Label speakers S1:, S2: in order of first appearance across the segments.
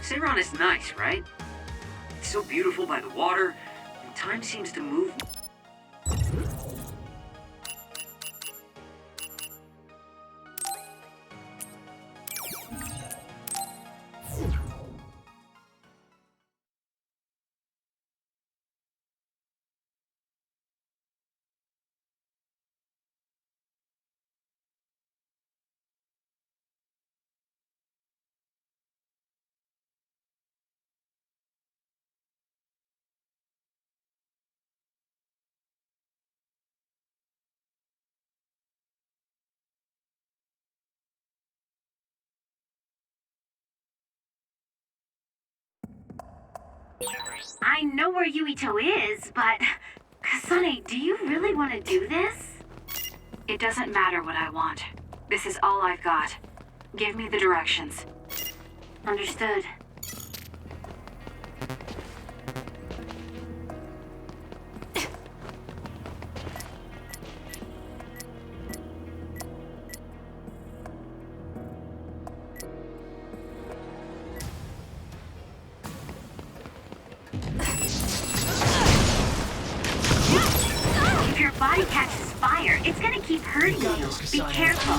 S1: Seiron is nice, right? It's so beautiful by the water, and time seems to move.
S2: I know where Yuito is, but... Kasane, do you really want to do this?
S3: It doesn't matter what I want. This is all I've got. Give me the directions.
S2: Understood. Body catches fire. It's gonna keep hurting you. Be careful.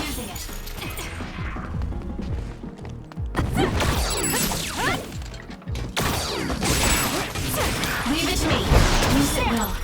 S4: Leave it to me. Use it well.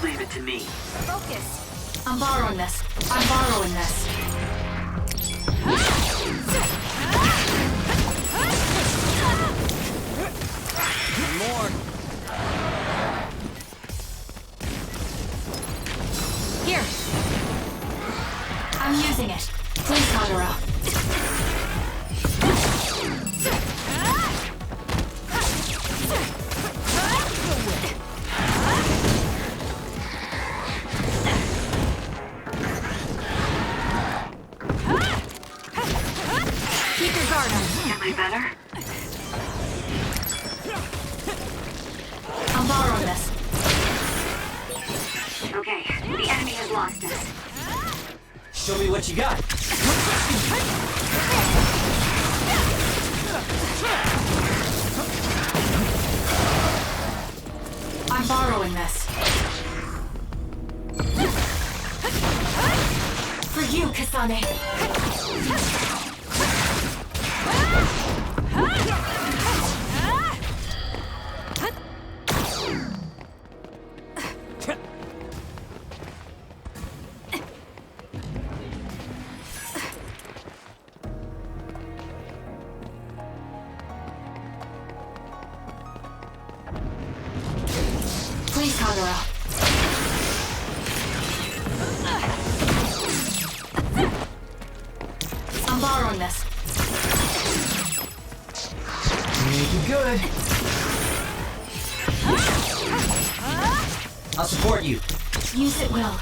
S1: Leave it to me.
S4: Focus. I'm borrowing this. I'm borrowing this.
S5: More.
S4: Here. I'm using it. Please, Kagero.
S2: Am I better?
S4: I'm borrowing this.
S2: Okay, the enemy has lost us.
S5: Show me what you got.
S4: I'm borrowing this. For you, Kasane. Please, Kagero. I'm borrowing this.
S5: Make it good. I'll support you.
S4: Use it well.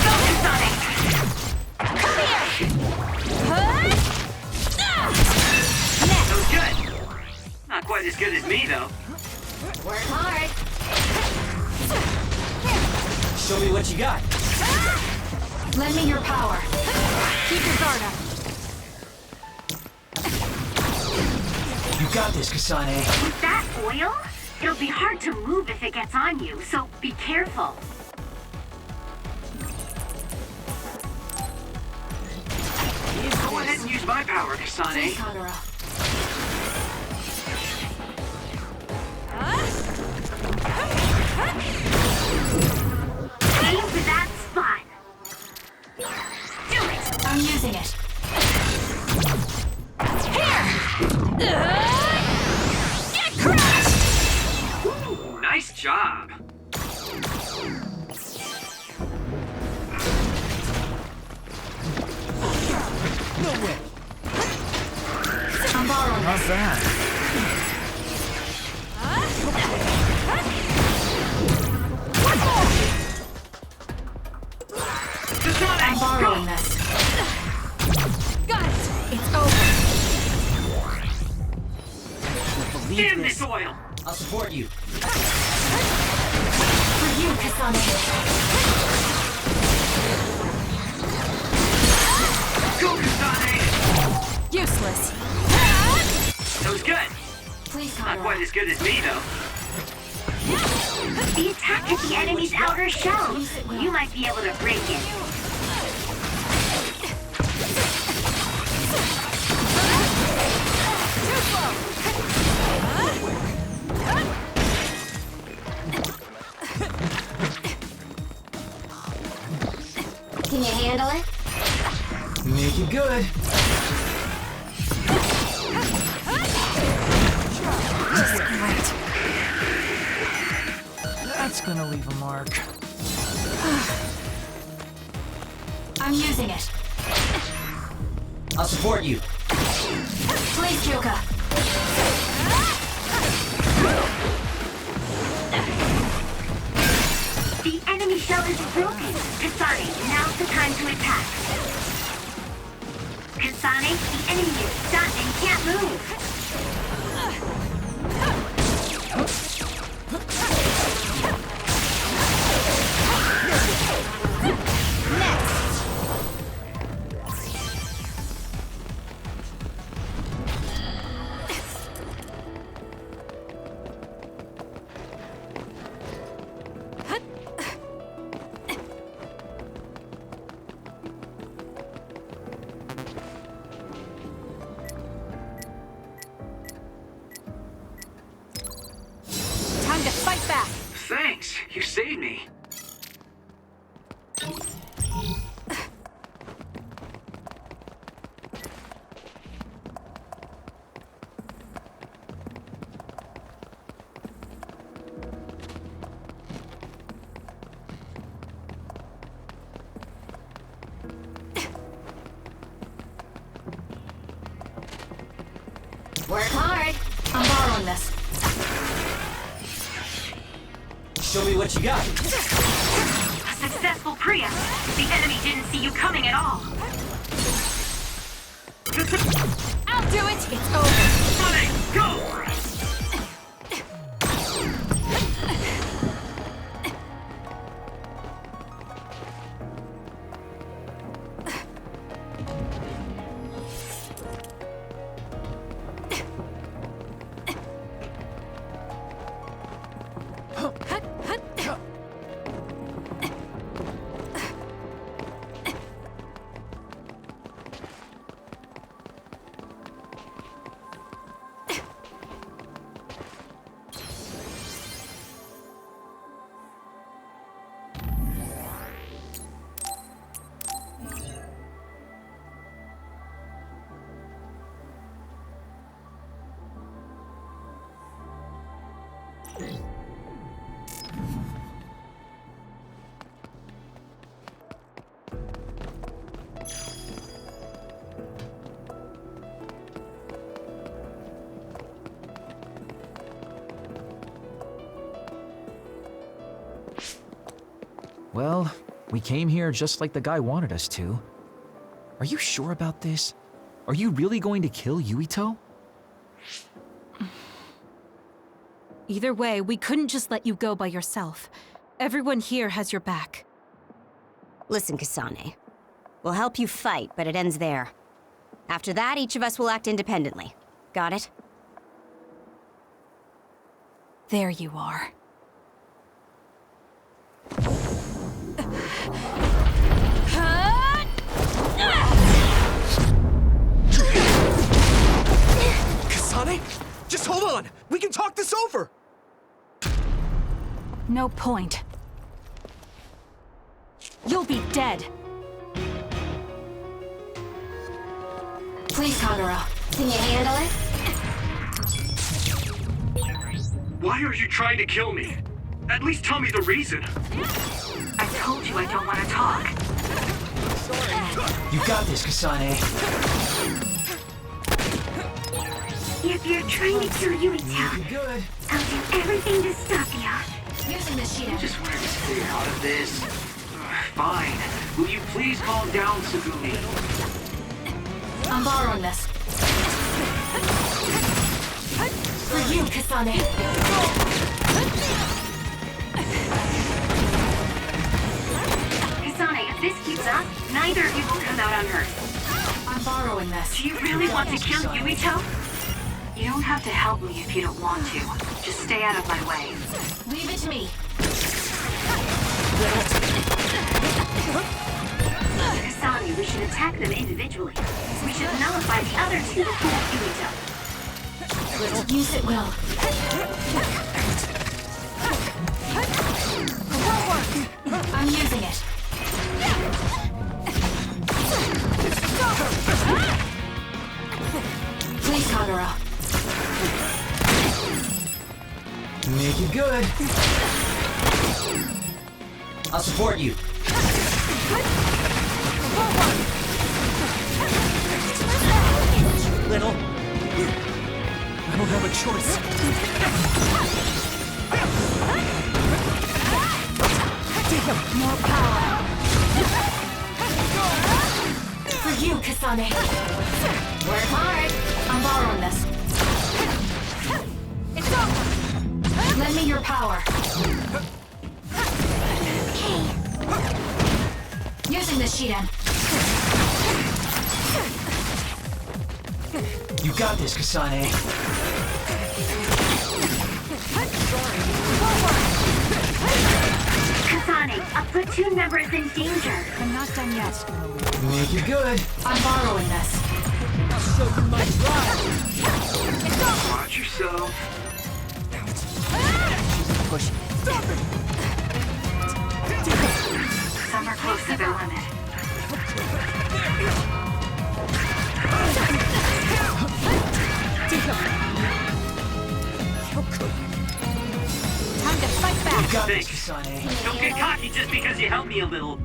S2: Focus on it!
S4: Come here!
S1: That was good. Not quite as good as me, though.
S4: Work hard.
S5: Show me what you got.
S4: Lend me your power. Keep your guard up.
S5: You got this, Kasane.
S2: With that oil, it'll be hard to move if it gets on you, so be careful.
S1: Go ahead and use my power, Kasane.
S4: Please, Kagero.
S2: Aim for that spot. Do it!
S4: I'm using it. Here! Get crushed!
S1: Ooh, nice job.
S6: that?
S4: I'm borrowing this. Got it! It's over.
S1: Damn this oil!
S5: I'll support you.
S4: For you, Kasane.
S1: Go, Kasane!
S4: Useless.
S1: That was good.
S4: Please,
S1: Not
S4: Kagero.
S1: quite as good as me, though.
S2: The attack at the enemy's outer shell. You might be able to break it.
S4: Too slow.
S2: Can you handle it?
S5: Make it good.
S4: Just great.
S6: That's gonna leave a mark.
S4: I'm using it.
S5: I'll support you.
S4: Please, Kyoka.
S2: The enemy shell is broken. Kasane, now's the time to attack. Kasane, the enemy is stunned and can't move.
S4: Time to fight back.
S1: Thanks, you saved me.
S2: Work hard.
S4: I'm borrowing this.
S5: Show me what you got.
S3: A successful Priya. The enemy didn't see you coming at all.
S4: I'll do it. It's over.
S1: Kasane, go!
S6: Well, we came here just like the guy wanted us to. Are you sure about this? Are you really going to kill Yuito?
S7: Either way, we couldn't just let you go by yourself. Everyone here has your back.
S8: Listen, Kasane. We'll help you fight, but it ends there. After that, each of us will act independently. Got it?
S7: There you are.
S9: Kasane? Just hold on! We can talk this over!
S7: No point. You'll be dead.
S2: Please, Kagero. Can you handle it?
S1: Why are you trying to kill me? At least tell me the reason.
S3: I told you I don't want to talk.
S5: You got this, Kasane.
S2: If you're trying to kill Yuito,
S5: Good.
S2: I'll do everything to stop you.
S4: Using the Shiden.
S1: Just wanted to stay out of this. Fine. Will you please calm down, Tsugumi?
S4: I'm borrowing this. For you, Kasane.
S2: Kasane, if this keeps up, neither of you will come out unhurt.
S4: I'm borrowing this.
S3: Do you really want to kill Yuito? You don't have to help me if you don't want to. Just stay out of my way.
S4: Leave it to me.
S2: Kasane, we should attack them individually. We should nullify the other two to fool Yuito.
S4: Use it well. I'm using it. Please, Kagero.
S5: Make it good. I'll support you.
S9: Little. I don't have a choice.
S4: More power. For you, Kasane. Work hard. I'm borrowing this. It's over. Lend me your power. Using the Shiden.
S5: You got this, Kasane.
S2: Kasane, a platoon member is in danger.
S4: I'm not done yet.
S5: Make it good.
S4: I'm borrowing this.
S1: Watch yourself.
S9: Push.
S3: Some are close to their limit.
S4: Time to fight back.
S5: You got this,
S1: Thanks.
S5: Kasane.
S1: Don't get cocky just because you helped me a little.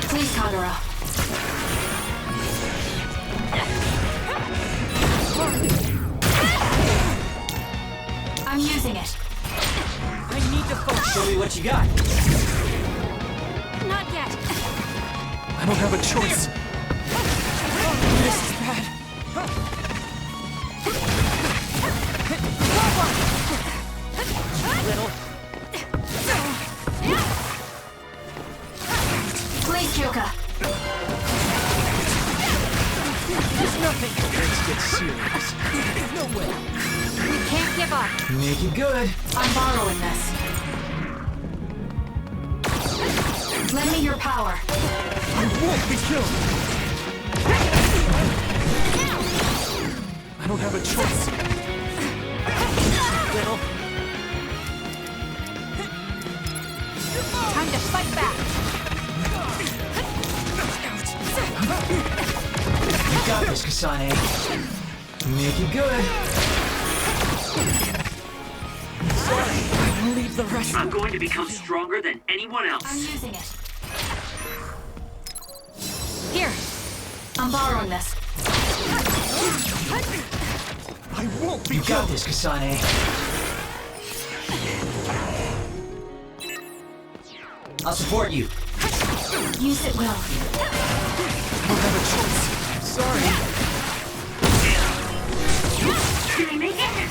S4: Please, Kagero. I'm using it.
S9: I need to focus.
S5: Show me what you got.
S4: Not yet.
S9: I don't have a choice. This is bad. Little.
S4: Please, Kyoka.
S9: There's nothing. Let's get serious. No way.
S4: We can't give up.
S5: Make it good.
S4: I'm borrowing this. Lend me your power.
S9: I won't be killed. I don't have a choice. Little.
S4: Time to fight back.
S5: You got this, Kasane. Make it good.
S9: I will leave the rest.
S1: I'm going to become stronger than anyone
S4: I'm
S1: else.
S4: using it. Here. I'm borrowing this.
S9: I won't be
S5: You got
S9: killed.
S5: this, Kasane. I'll support you.
S4: Use it well.
S9: I don't have a choice. Sorry.
S2: Can I make it?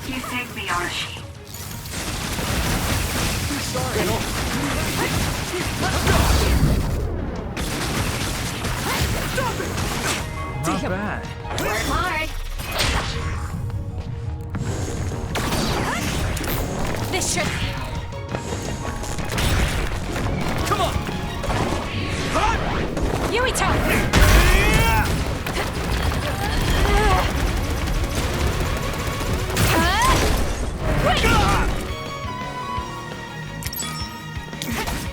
S3: You saved me, Arashi.
S9: Sorry. Little.
S6: Not bad.
S4: Work hard. This should...
S9: Come on.
S4: Yuito!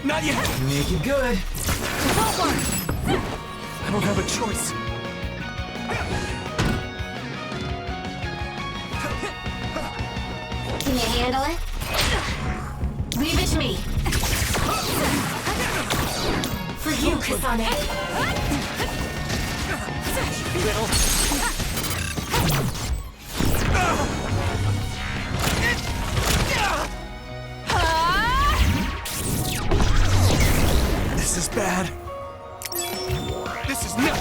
S9: Not yet.
S5: Make it good.
S9: I don't have a choice.
S8: Can you handle it?
S4: Leave it to me. For you, Kasane.
S9: This is bad. This is not.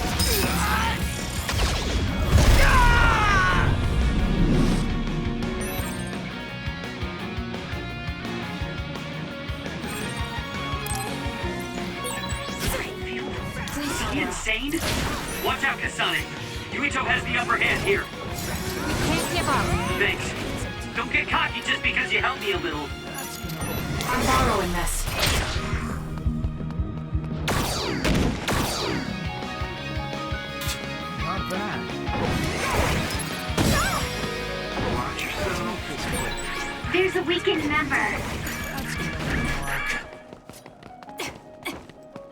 S1: Is he insane? Watch out, Kasane. Yuito has the upper hand here.
S4: Can't give up.
S1: Thanks. Don't get cocky just because you helped me a little.
S4: I'm borrowing this.
S6: Not bad.
S2: There's a weakened member.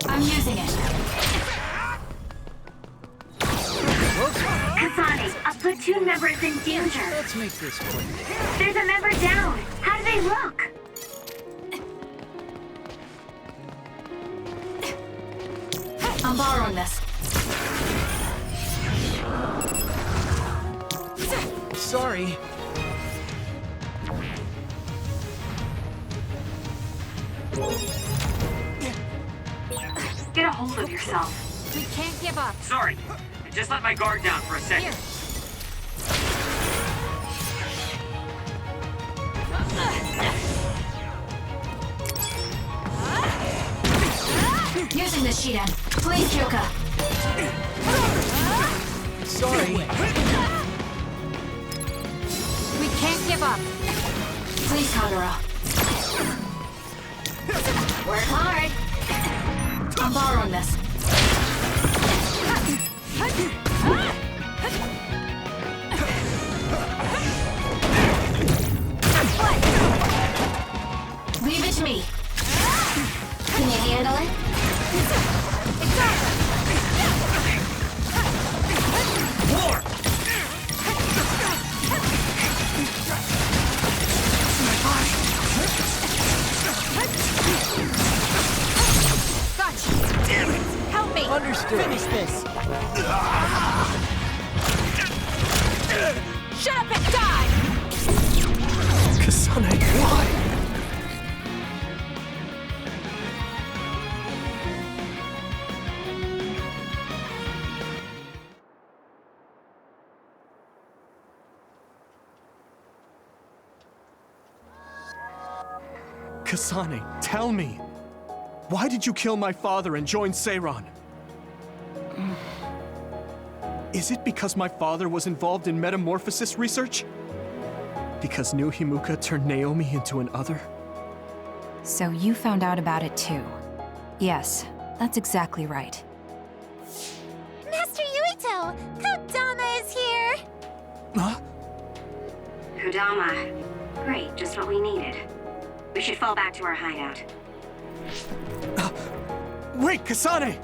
S4: I'm using it.
S2: Kasane, a platoon member is in danger.
S6: Let's make this quick.
S2: There's a member down. How do they look?
S4: I'm borrowing this.
S6: Sorry.
S3: Get a hold of yourself.
S4: We can't give up.
S1: Sorry. I just let my guard down for a second.
S4: Here. Using the Shiden. Please, Kyoka.
S6: Sorry.
S4: We can't give up. Please, Kagero. Work hard. I'm borrowing this. Leave it to me. Can you handle it?
S1: War!
S4: Gotcha.
S1: Damn it!
S4: Help me.
S6: Understood.
S4: Finish this. Shut up and die.
S9: Kasane, why? Kasane, tell me. Why did you kill my father and join Seiran? Is it because my father was involved in metamorphosis research? Because new Himuka turned Naomi into an other?
S10: So you found out about it too. Yes, that's exactly right.
S2: Master Yuito, Kodama is here.
S9: Huh?
S8: Kodama. Great, just what we needed. We should fall back to our hideout.
S9: Wait, Kasane!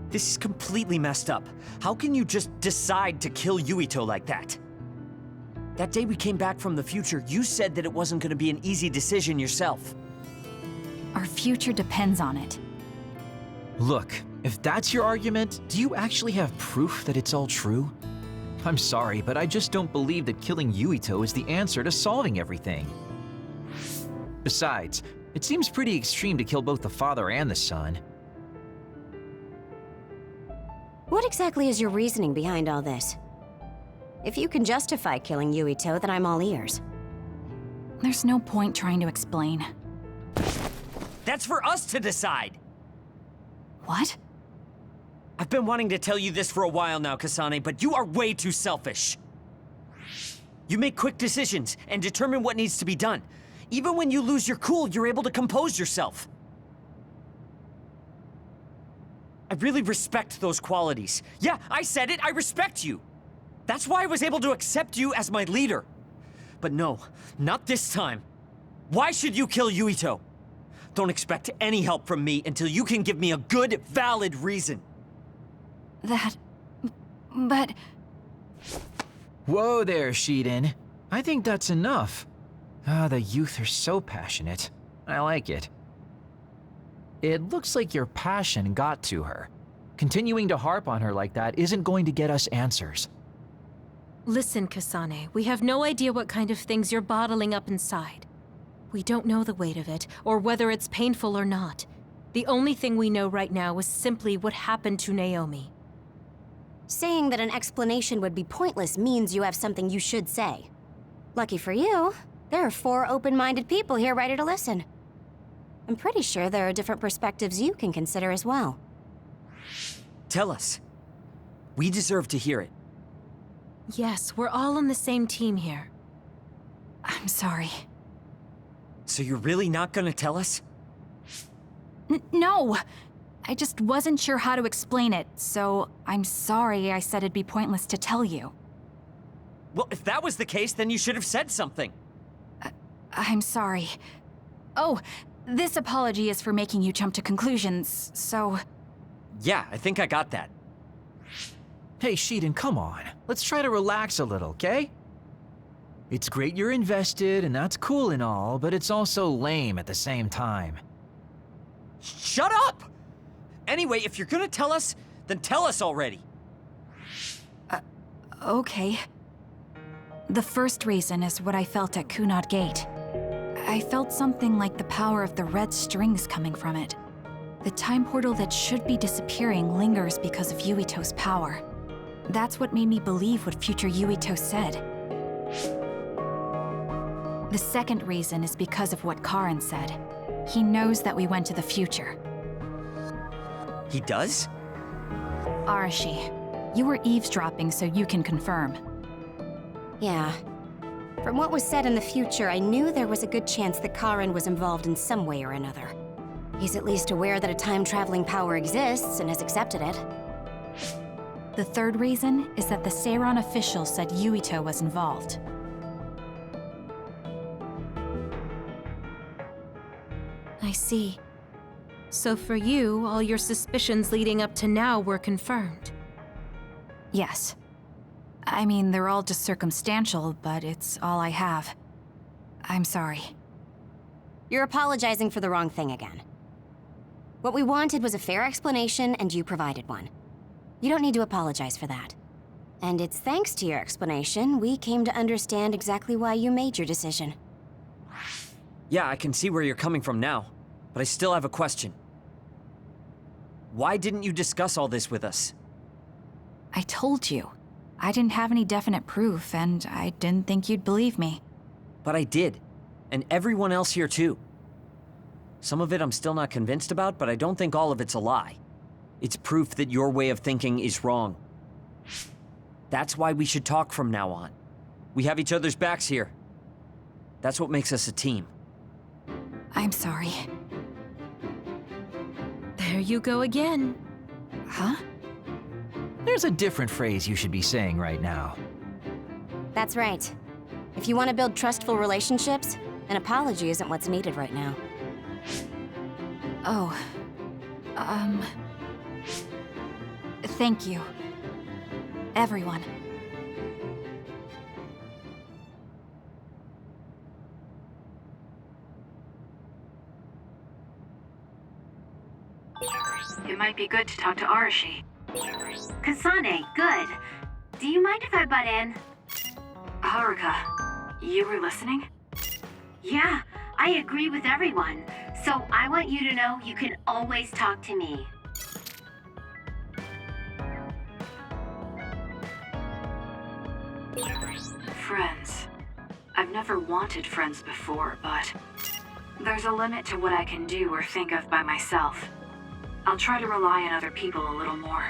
S11: This is completely messed up. How can you just decide to kill Yuito like that? That day we came back from the future, you said that it wasn't gonna be an easy decision yourself.
S10: Our future depends on it.
S6: Look, if that's your argument, do you actually have proof that it's all true? I'm sorry, but I just don't believe that killing Yuito is the answer to solving everything. Besides, it seems pretty extreme to kill both the father and the son.
S8: What exactly is your reasoning behind all this? If you can justify killing Yuito, then I'm all ears.
S10: There's no point trying to explain.
S11: That's for us to decide!
S10: What?
S11: I've been wanting to tell you this for a while now, Kasane, but you are way too selfish. You make quick decisions and determine what needs to be done. Even when you lose your cool, you're able to compose yourself. I really respect those qualities. Yeah, I said it, I respect you. That's why I was able to accept you as my leader. But no, not this time. Why should you kill Yuito? Don't expect any help from me until you can give me a good, valid reason.
S10: But...
S6: Whoa there, Shiden. I think that's enough. Ah, the youth are so passionate. I like it. It looks like your passion got to her. Continuing to harp on her like that isn't going to get us answers.
S7: Listen, Kasane, we have no idea what kind of things you're bottling up inside. We don't know the weight of it, or whether it's painful or not. The only thing we know right now is simply what happened to Naomi.
S8: Saying that an explanation would be pointless means you have something you should say. Lucky for you, there are 4 open-minded people here ready to listen. I'm pretty sure there are different perspectives you can consider as well.
S11: Tell us. We deserve to hear it.
S7: Yes, we're all on the same team here.
S10: I'm sorry.
S11: So you're really not gonna tell us?
S10: No! I just wasn't sure how to explain it, so I'm sorry I said it'd be pointless to tell you.
S11: Well, if that was the case, then you should have said something.
S10: I'm sorry. Oh, this apology is for making you jump to conclusions, so...
S11: Yeah, I think I got that.
S6: Hey, Shiden, come on. Let's try to relax a little, okay? It's great you're invested, and that's cool and all, but it's also lame at the same time.
S11: Shut up! Anyway, if you're gonna tell us, then tell us already.
S10: Okay. The first reason is what I felt at Kunad Gate. I felt something like the power of the red strings coming from it. The time portal that should be disappearing lingers because of Yuito's power. That's what made me believe what future Yuito said. The second reason is because of what Karin said. He knows that we went to the future.
S11: He does?
S10: Arashi, you were eavesdropping so you can confirm.
S8: Yeah. From what was said in the future, I knew there was a good chance that Karin was involved in some way or another. He's at least aware that a time-traveling power exists and has accepted it.
S10: The third reason is that the Seiran official said Yuito was involved.
S7: I see. So for you, all your suspicions leading up to now were confirmed.
S10: Yes. I mean, they're all just circumstantial, but it's all I have. I'm sorry.
S8: You're apologizing for the wrong thing again. What we wanted was a fair explanation, and you provided one. You don't need to apologize for that. And it's thanks to your explanation, we came to understand exactly why you made your decision.
S11: Yeah, I can see where you're coming from now, but I still have a question. Why didn't you discuss all this with us?
S10: I told you. I didn't have any definite proof, and I didn't think you'd believe me.
S11: But I did, and everyone else here too. Some of it I'm still not convinced about, but I don't think all of it's a lie. It's proof that your way of thinking is wrong. That's why we should talk from now on. We have each other's backs here. That's what makes us a team.
S10: I'm sorry.
S7: There you go again.
S10: Huh?
S6: There's a different phrase you should be saying right now.
S8: That's right. If you want to build trustful relationships, an apology isn't what's needed right now.
S10: Oh. Thank you. Everyone.
S3: It might be good to talk to Arashi.
S2: Kasane, good. Do you mind if I butt in?
S3: Haruka, you were listening?
S2: Yeah, I agree with everyone. So I want you to know you can always talk to me.
S3: Friends. I've never wanted friends before, but there's a limit to what I can do or think of by myself. I'll try to rely on other people a little more.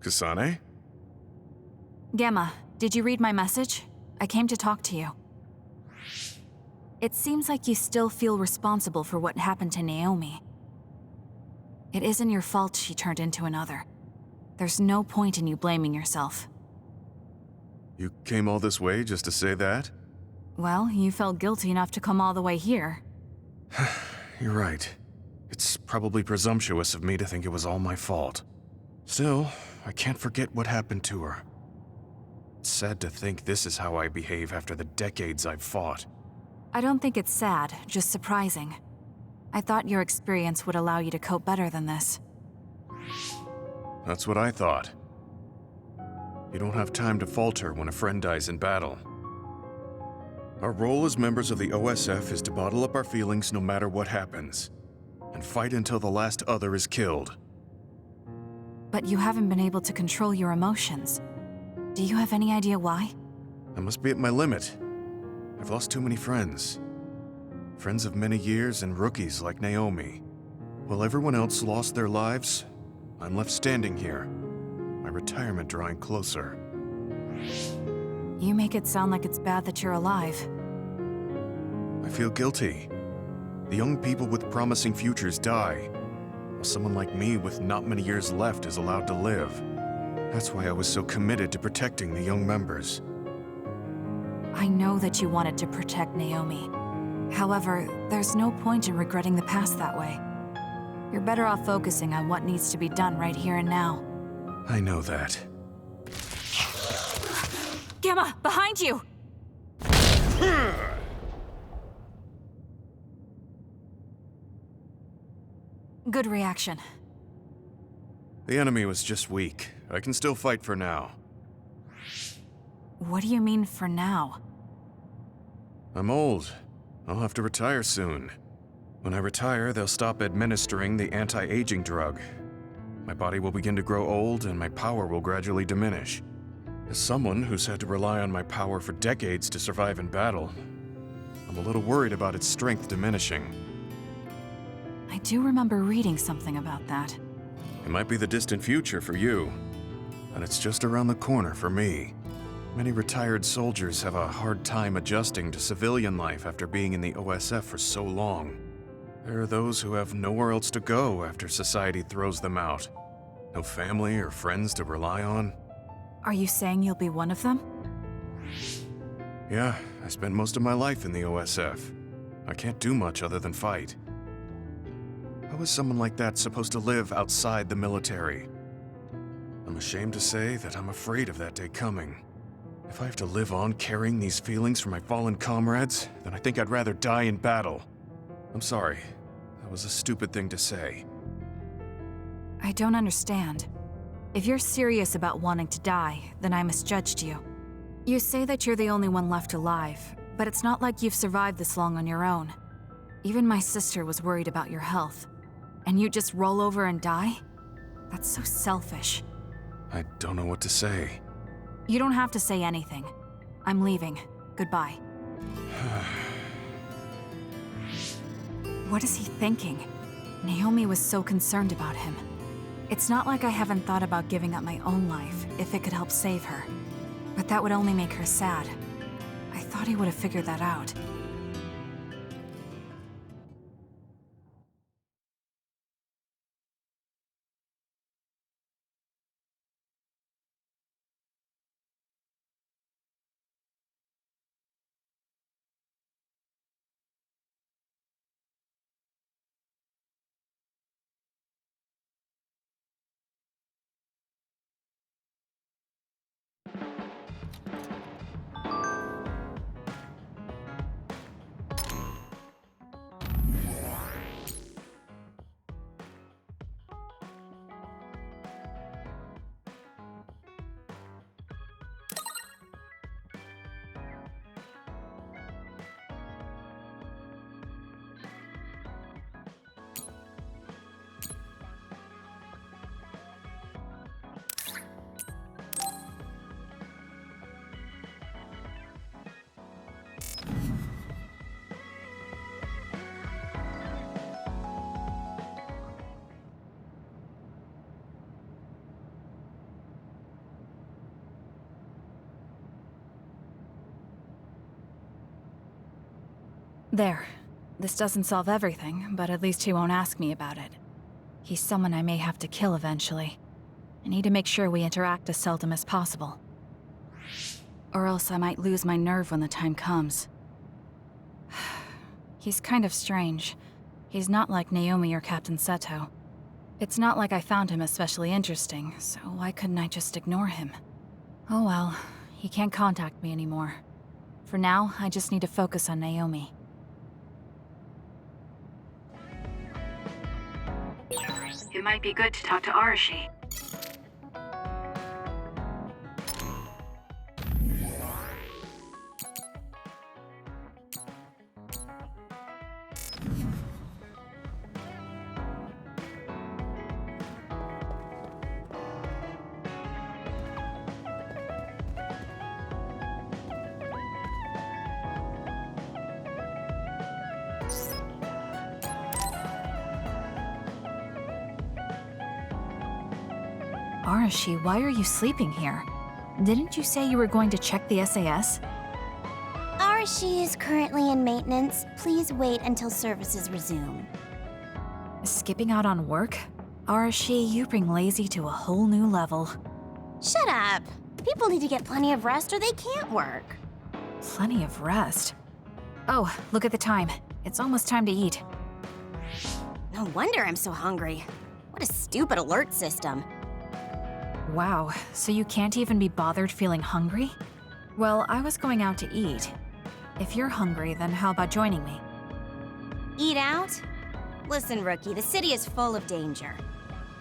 S12: Kasane?
S10: Gamma, did you read my message? I came to talk to you. It seems like you still feel responsible for what happened to Naomi. It isn't your fault she turned into another. There's no point in you blaming yourself.
S12: You came all this way just to say that?
S10: Well, you felt guilty enough to come all the way here.
S12: You're right. It's probably presumptuous of me to think it was all my fault. Still, I can't forget what happened to her. It's sad to think this is how I behave after the decades I've fought.
S10: I don't think it's sad, just surprising. I thought your experience would allow you to cope better than this.
S12: That's what I thought. You don't have time to falter when a friend dies in battle. Our role as members of the OSF is to bottle up our feelings no matter what happens, and fight until the last other is killed.
S10: But you haven't been able to control your emotions. Do you have any idea why?
S12: I must be at my limit. I've lost too many friends. Friends of many years and rookies like Naomi. While everyone else lost their lives, I'm left standing here, my retirement drawing closer.
S10: You make it sound like it's bad that you're alive.
S12: I feel guilty. The young people with promising futures die, while someone like me with not many years left is allowed to live. That's why I was so committed to protecting the young members.
S10: I know that you wanted to protect Naomi. However, there's no point in regretting the past that way. You're better off focusing on what needs to be done right here and now.
S12: I know that.
S10: Gamma, behind you! Good reaction.
S12: The enemy was just weak. I can still fight for now.
S10: What do you mean for now?
S12: I'm old. I'll have to retire soon. When I retire, they'll stop administering the anti-aging drug. My body will begin to grow old and my power will gradually diminish. As someone who's had to rely on my power for decades to survive in battle, I'm a little worried about its strength diminishing.
S10: I do remember reading something about that.
S12: It might be the distant future for you, and it's just around the corner for me. Many retired soldiers have a hard time adjusting to civilian life after being in the OSF for so long. There are those who have nowhere else to go after society throws them out. No family or friends to rely on.
S10: Are you saying you'll be one of them?
S12: Yeah, I spent most of my life in the OSF. I can't do much other than fight. How is someone like that supposed to live outside the military? I'm ashamed to say that I'm afraid of that day coming. If I have to live on carrying these feelings for my fallen comrades, then I think I'd rather die in battle. I'm sorry. That was a stupid thing to say.
S10: I don't understand. If you're serious about wanting to die, then I misjudged you. You say that you're the only one left alive, but it's not like you've survived this long on your own. Even my sister was worried about your health. And you just roll over and die? That's so selfish.
S12: I don't know what to say.
S10: You don't have to say anything. I'm leaving. Goodbye. What is he thinking? Naomi was so concerned about him. It's not like I haven't thought about giving up my own life if it could help save her. But that would only make her sad. I thought he would have figured that out. There. This doesn't solve everything, but at least he won't ask me about it. He's someone I may have to kill eventually. I need to make sure we interact as seldom as possible. Or else I might lose my nerve when the time comes. He's kind of strange. He's not like Naomi or Captain Seto. It's not like I found him especially interesting, so why couldn't I just ignore him? Oh well, he can't contact me anymore. For now, I just need to focus on Naomi.
S3: It might be good to talk to Arashi.
S10: Arashi, why are you sleeping here? Didn't you say you were going to check the SAS?
S8: Arashi is currently in maintenance. Please wait until services resume.
S10: Skipping out on work? Arashi, you bring lazy to a whole new level.
S8: Shut up. People need to get plenty of rest or they can't work.
S10: Plenty of rest? Oh, look at the time. It's almost time to eat.
S8: No wonder I'm so hungry. What a stupid alert system.
S10: Wow, so you can't even be bothered feeling hungry? Well, I was going out to eat. If you're hungry, then how about joining me?
S8: Eat out? Listen, Rookie, the city is full of danger.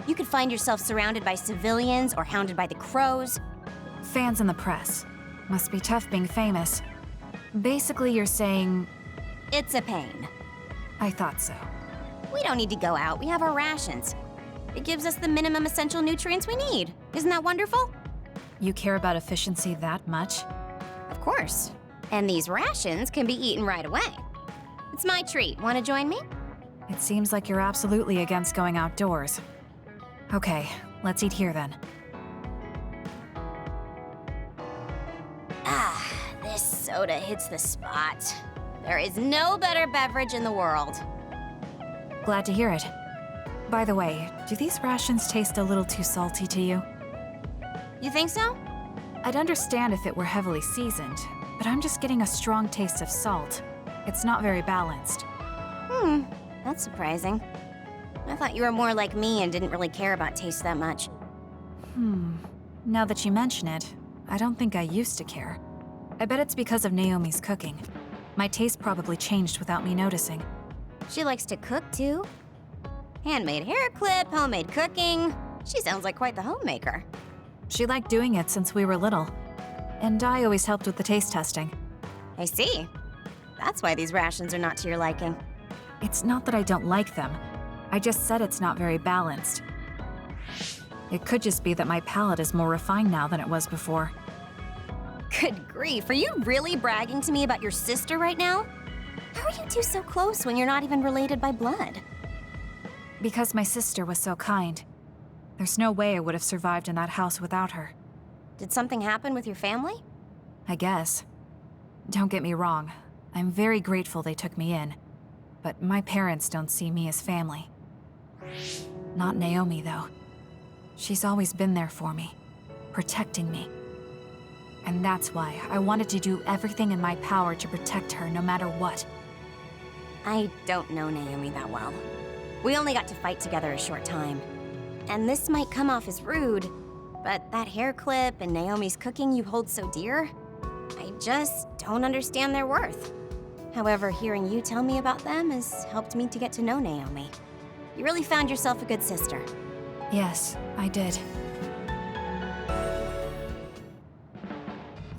S8: You could find yourself surrounded by civilians or hounded by the crows.
S10: Fans in the press. Must be tough being famous. Basically, you're saying...
S8: It's a pain.
S10: I thought so.
S8: We don't need to go out. We have our rations. It gives us the minimum essential nutrients we need. Isn't that wonderful?
S10: You care about efficiency that much?
S8: Of course. And these rations can be eaten right away. It's my treat. Want to join me?
S10: It seems like you're absolutely against going outdoors. Okay, let's eat here then.
S8: Ah, this soda hits the spot. There is no better beverage in the world.
S10: Glad to hear it. By the way, do these rations taste a little too salty to you?
S8: You think so?
S10: I'd understand if it were heavily seasoned, but I'm just getting a strong taste of salt. It's not very balanced.
S8: That's surprising. I thought you were more like me and didn't really care about taste that much.
S10: Now that you mention it, I don't think I used to care. I bet it's because of Naomi's cooking. My taste probably changed without me noticing.
S8: She likes to cook too. Handmade hair clip, homemade cooking. She sounds like quite the homemaker.
S10: She liked doing it since we were little. And I always helped with the taste testing.
S8: I see. That's why these rations are not to your liking.
S10: It's not that I don't like them. I just said it's not very balanced. It could just be that my palate is more refined now than it was before.
S8: Good grief, are you really bragging to me about your sister right now? How are you two so close when you're not even related by blood?
S10: Because my sister was so kind. There's no way I would have survived in that house without her.
S8: Did something happen with your family?
S10: I guess. Don't get me wrong. I'm very grateful they took me in. But my parents don't see me as family. Not Naomi, though. She's always been there for me, protecting me. And that's why I wanted to do everything in my power to protect her no matter what.
S8: I don't know Naomi that well. We only got to fight together a short time. And this might come off as rude, but that hair clip and Naomi's cooking you hold so dear, I just don't understand their worth. However, hearing you tell me about them has helped me to get to know Naomi. You really found yourself a good sister.
S10: Yes, I did.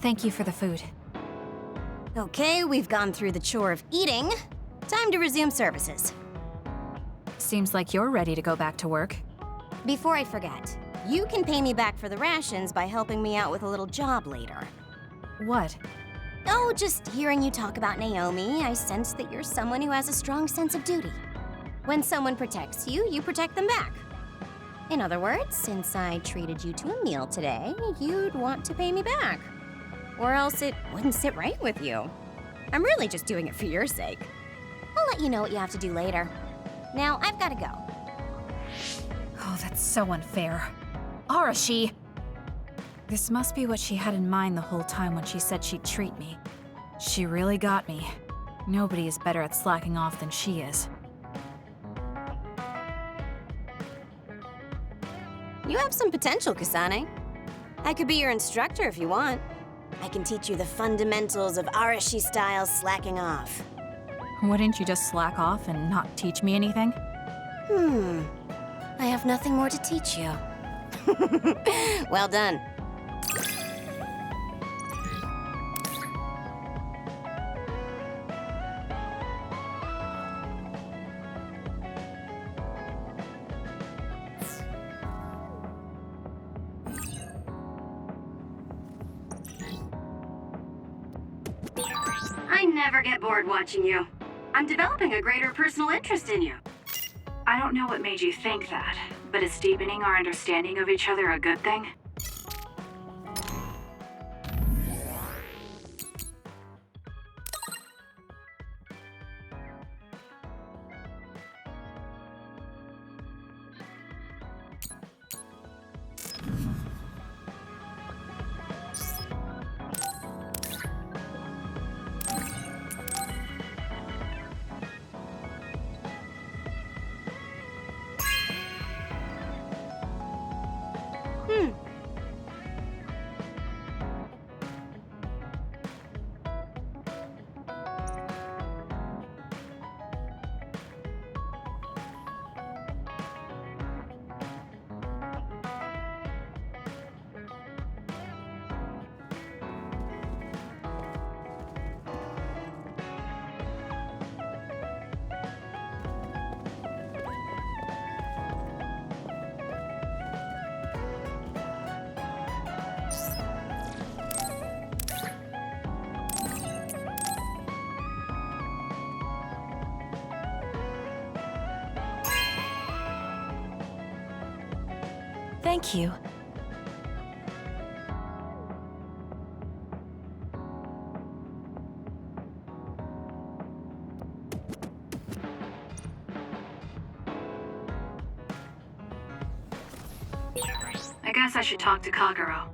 S10: Thank you for the food.
S8: Okay, we've gone through the chore of eating. Time to resume services.
S10: Seems like you're ready to go back to work.
S8: Before I forget, you can pay me back for the rations by helping me out with a little job later.
S10: What?
S8: Oh, just hearing you talk about Naomi, I sense that you're someone who has a strong sense of duty. When someone protects you, you protect them back. In other words, since I treated you to a meal today, you'd want to pay me back. Or else it wouldn't sit right with you. I'm really just doing it for your sake. I'll let you know what you have to do later. Now, I've gotta go.
S10: Oh, that's so unfair. Arashi! This must be what she had in mind the whole time when she said she'd treat me. She really got me. Nobody is better at slacking off than she is.
S8: You have some potential, Kasane. I could be your instructor if you want. I can teach you the fundamentals of Arashi-style slacking off.
S10: Wouldn't you just slack off and not teach me anything?
S8: I have nothing more to teach you. Well done.
S2: I never get bored watching you. I'm developing a greater personal interest in you.
S3: I don't know what made you think that, but is deepening our understanding of each other a good thing?
S10: Thank you.
S3: I guess I should talk to Kagero.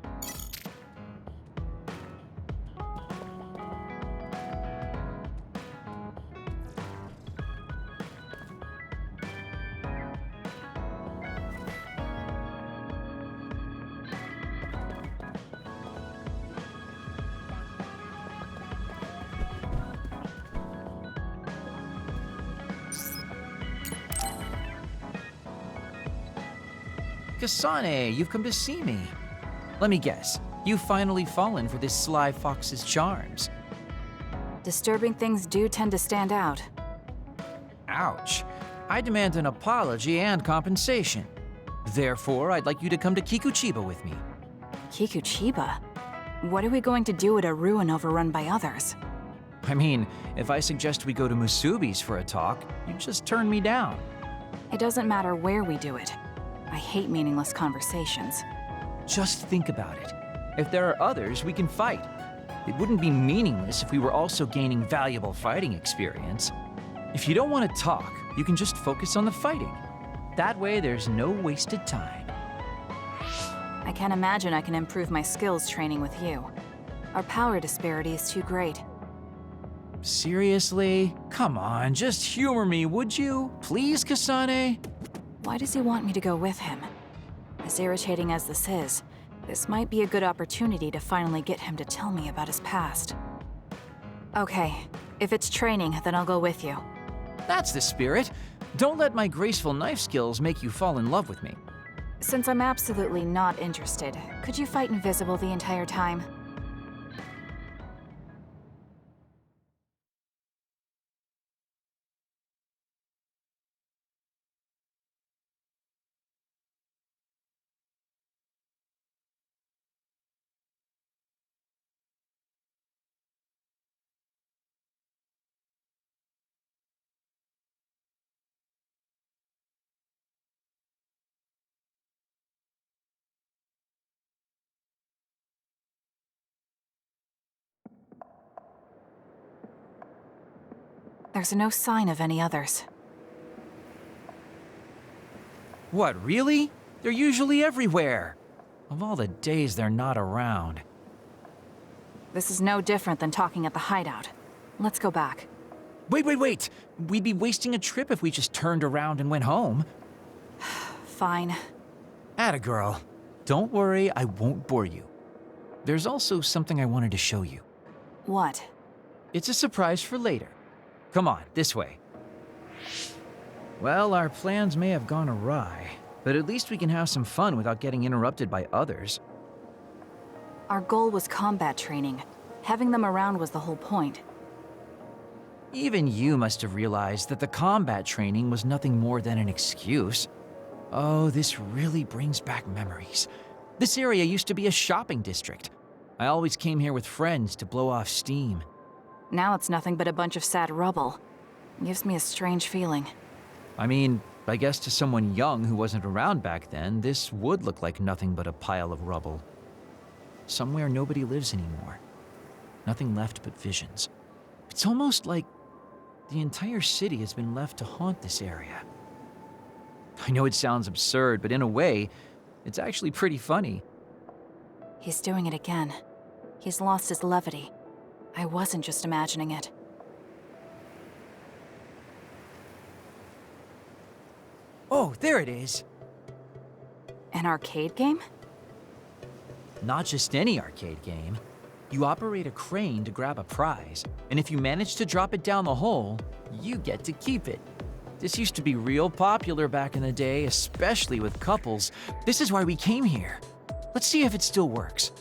S6: Kasane, you've come to see me. Let me guess, you've finally fallen for this sly fox's charms.
S10: Disturbing things do tend to stand out.
S6: Ouch. I demand an apology and compensation. Therefore, I'd like you to come to Kikuchiba with me.
S10: Kikuchiba? What are we going to do at a ruin overrun by others?
S6: I mean, if I suggest we go to Musubi's for a talk, you just turn me down.
S10: It doesn't matter where we do it. I hate meaningless conversations.
S6: Just think about it. If there are others, we can fight. It wouldn't be meaningless if we were also gaining valuable fighting experience. If you don't want to talk, you can just focus on the fighting. That way, there's no wasted time.
S10: I can't imagine I can improve my skills training with you. Our power disparity is too great.
S6: Seriously? Come on, just humor me, would you? Please, Kasane?
S10: Why does he want me to go with him? As irritating as this might be a good opportunity to finally get him to tell me about his past. Okay, if it's training, then I'll go with you.
S6: That's the spirit. Don't let my graceful knife skills make you fall in love with me.
S10: Since I'm absolutely not interested, could you fight invisible the entire time? There's no sign of any others.
S6: What, really? They're usually everywhere. Of all the days they're not around.
S10: This is no different than talking at the hideout. Let's go back.
S6: Wait! We'd be wasting a trip if we just turned around and went home.
S10: Fine.
S6: Atta girl. Don't worry, I won't bore you. There's also something I wanted to show you.
S10: What?
S6: It's a surprise for later. Come on, this way. Well, our plans may have gone awry, but at least we can have some fun without getting interrupted by others.
S10: Our goal was combat training. Having them around was the whole point.
S6: Even you must have realized that the combat training was nothing more than an excuse. Oh, this really brings back memories. This area used to be a shopping district. I always came here with friends to blow off steam.
S10: Now it's nothing but a bunch of sad rubble. Gives me a strange feeling.
S6: I mean, I guess to someone young who wasn't around back then, this would look like nothing but a pile of rubble. Somewhere nobody lives anymore. Nothing left but visions. It's almost like the entire city has been left to haunt this area. I know it sounds absurd, but in a way, it's actually pretty funny.
S10: He's doing it again. He's lost his levity. I wasn't just imagining it.
S6: Oh, there it is.
S10: An arcade game?
S6: Not just any arcade game. You operate a crane to grab a prize, and if you manage to drop it down the hole, you get to keep it. This used to be real popular back in the day, especially with couples. This is why we came here. Let's see if it still works.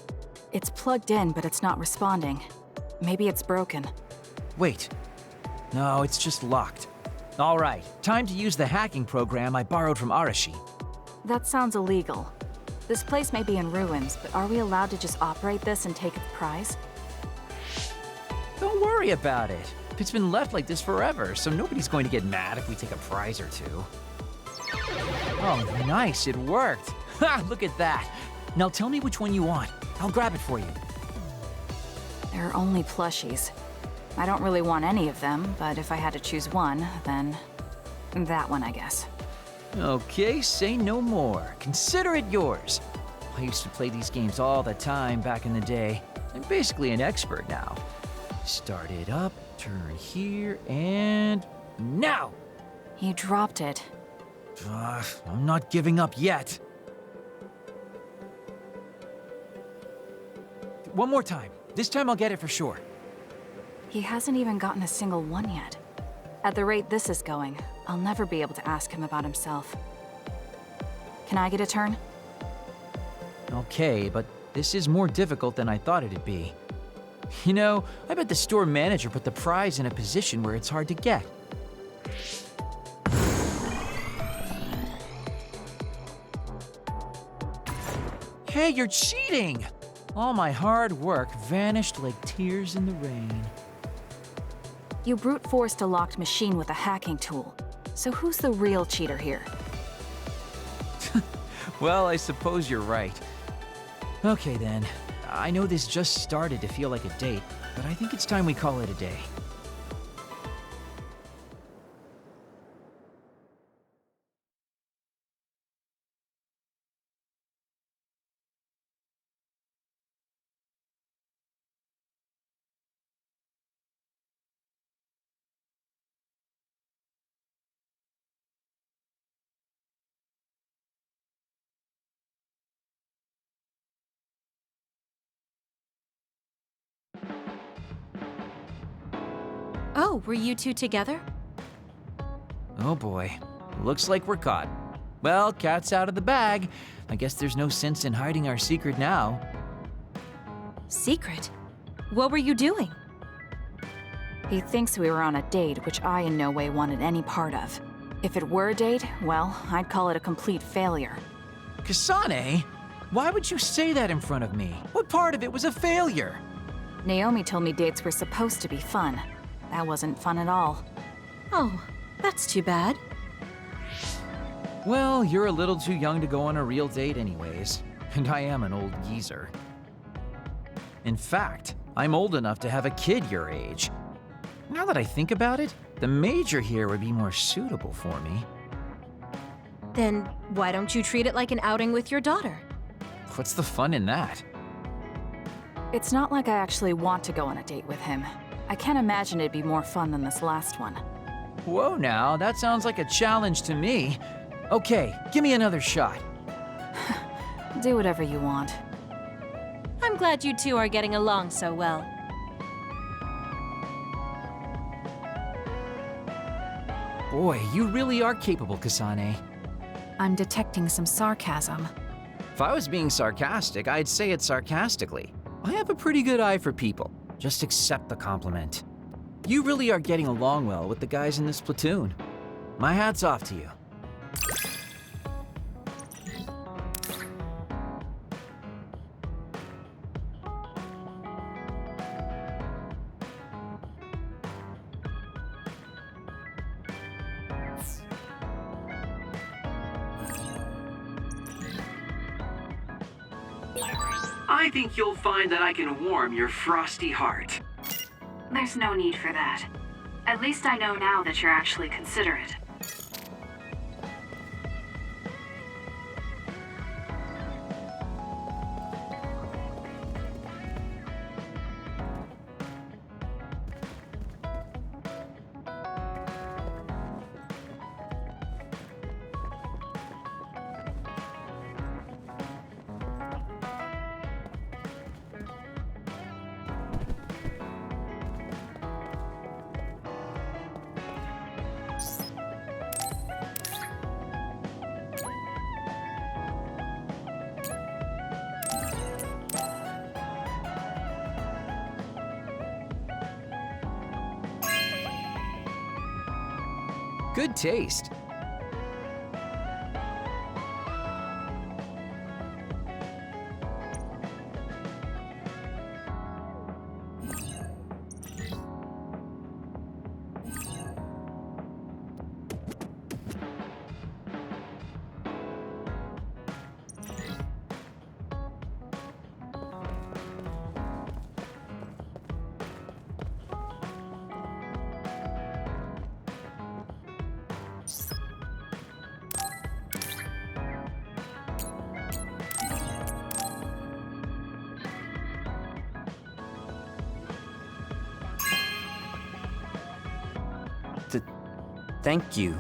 S10: It's plugged in, but it's not responding. Maybe it's broken.
S6: Wait. No, it's just locked. All right, time to use the hacking program I borrowed from Arashi.
S10: That sounds illegal. This place may be in ruins, but are we allowed to just operate this and take its prize?
S6: Don't worry about it. It's been left like this forever, so nobody's going to get mad if we take a prize or two. Oh, nice, it worked. Ha, look at that. Now tell me which one you want. I'll grab it for you.
S10: There are only plushies. I don't really want any of them, but if I had to choose one, then that one, I guess.
S6: Okay, say no more. Consider it yours. I used to play these games all the time back in the day. I'm basically an expert now. Start it up, turn here, and now!
S10: You dropped it.
S6: I'm not giving up yet. One more time. This time I'll get it for sure.
S10: He hasn't even gotten a single one yet. At the rate this is going, I'll never be able to ask him about himself. Can I get a turn?
S6: Okay, but this is more difficult than I thought it'd be. You know, I bet the store manager put the prize in a position where it's hard to get. Hey, you're cheating! All my hard work vanished like tears in the rain.
S10: You brute forced a locked machine with a hacking tool. So who's the real cheater here?
S6: Well, I suppose you're right. Okay then. I know this just started to feel like a date, but I think it's time we call it a day.
S7: Oh, were you two together?
S6: Oh boy. Looks like we're caught. Well, cat's out of the bag. I guess there's no sense in hiding our secret now.
S7: Secret? What were you doing?
S10: He thinks we were on a date, which I in no way wanted any part of. If it were a date, well, I'd call it a complete failure.
S6: Kasane? Why would you say that in front of me? What part of it was a failure?
S10: Naomi told me dates were supposed to be fun. That wasn't fun at all.
S7: Oh, that's too bad.
S6: Well, you're a little too young to go on a real date anyways, and I am an old geezer. In fact, I'm old enough to have a kid your age. Now that I think about it, The major here would be more suitable for me.
S7: Then why don't you treat it like an outing with your daughter?
S6: What's the fun in that?
S10: It's not like I actually want to go on a date with him. I can't imagine it'd be more fun than this last one.
S6: Whoa now, that sounds like a challenge to me. Okay, give me another shot.
S10: Do whatever you want.
S7: I'm glad you two are getting along so well.
S6: Boy, you really are capable, Kasane.
S10: I'm detecting some sarcasm.
S6: If I was being sarcastic, I'd say it sarcastically. I have a pretty good eye for people. Just accept the compliment. You really are getting along well with the guys in this platoon. My hat's off to you.
S1: I think you'll find that I can warm your frosty heart.
S3: There's no need for that. At least I know now that you're actually considerate.
S6: Good taste.
S11: Thank you.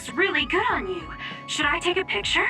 S3: looks really good on you. Should I take a picture?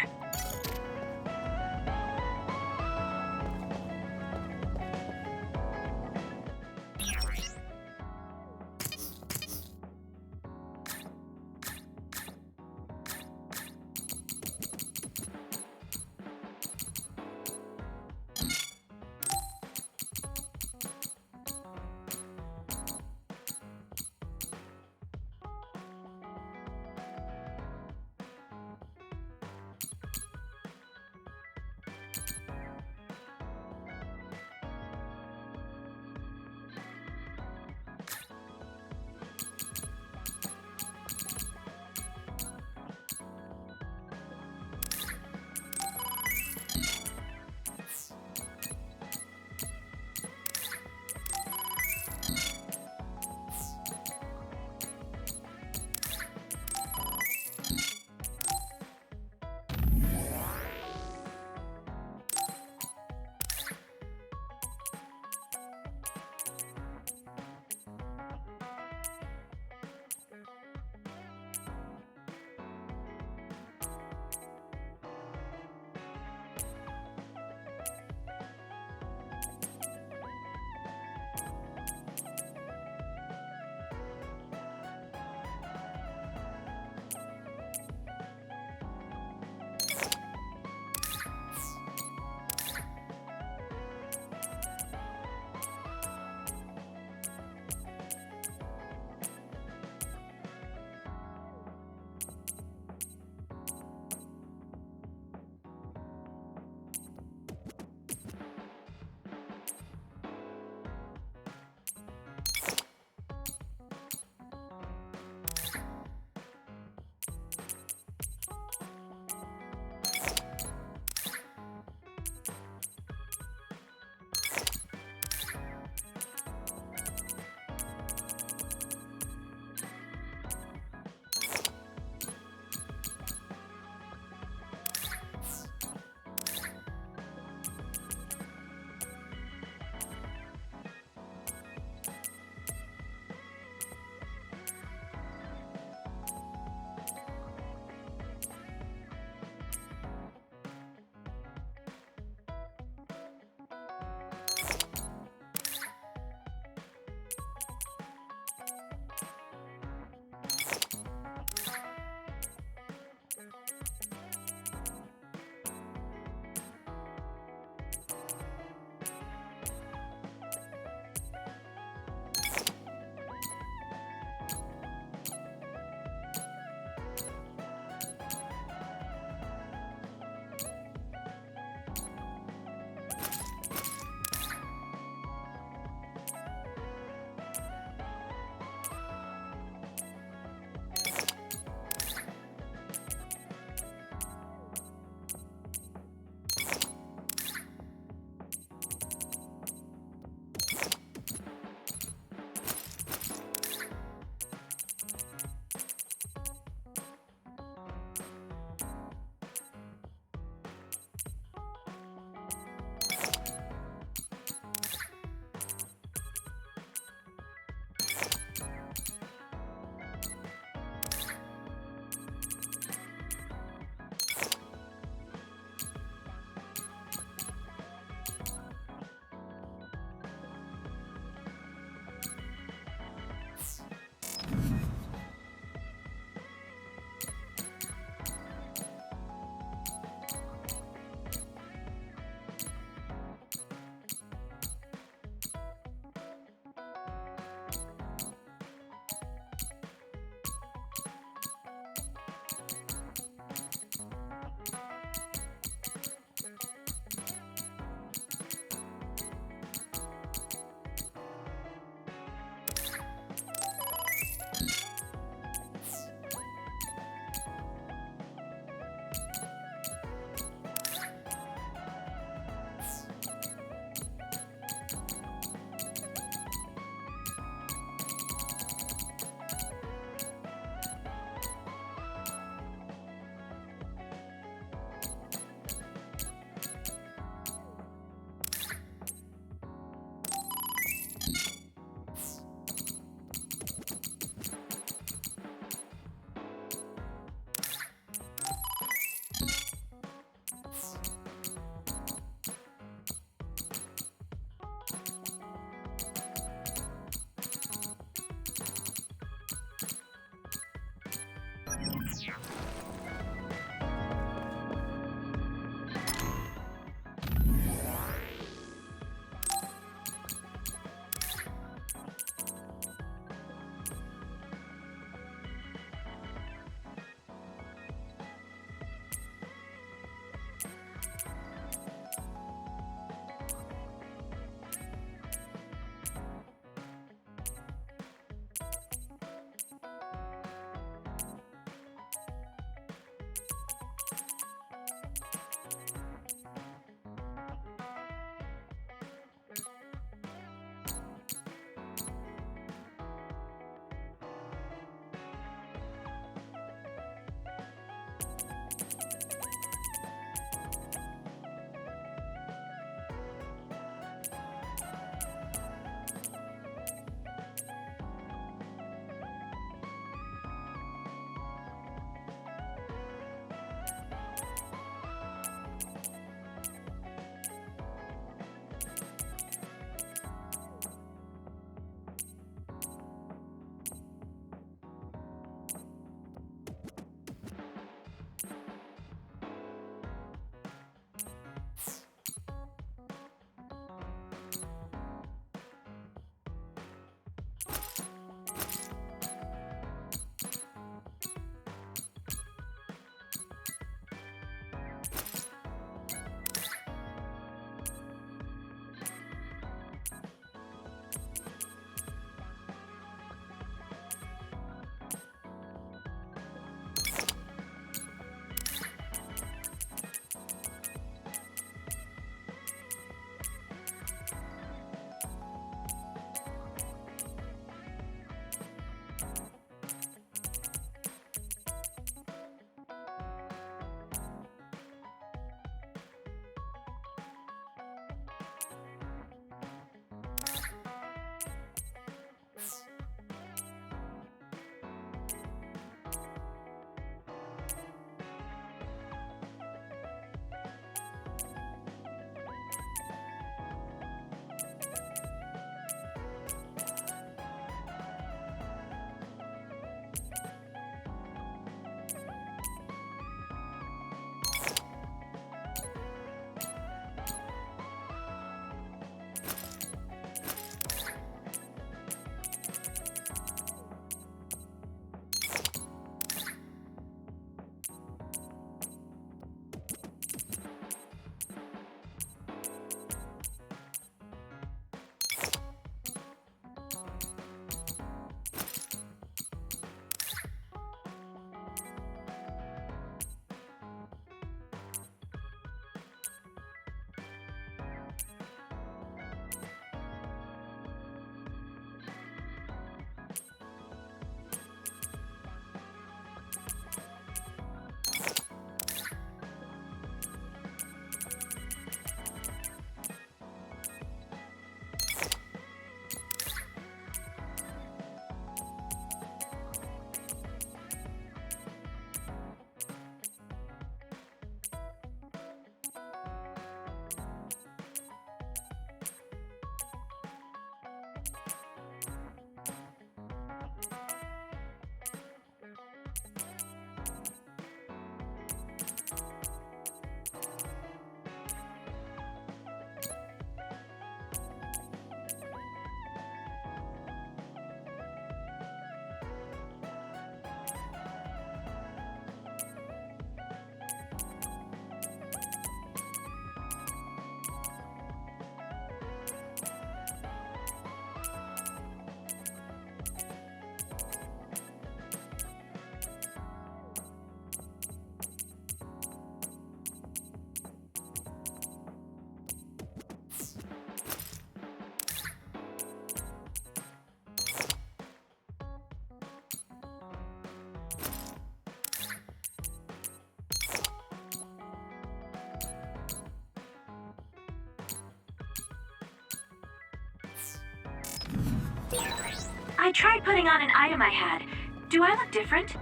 S3: I tried putting on an item I had. Do I look different?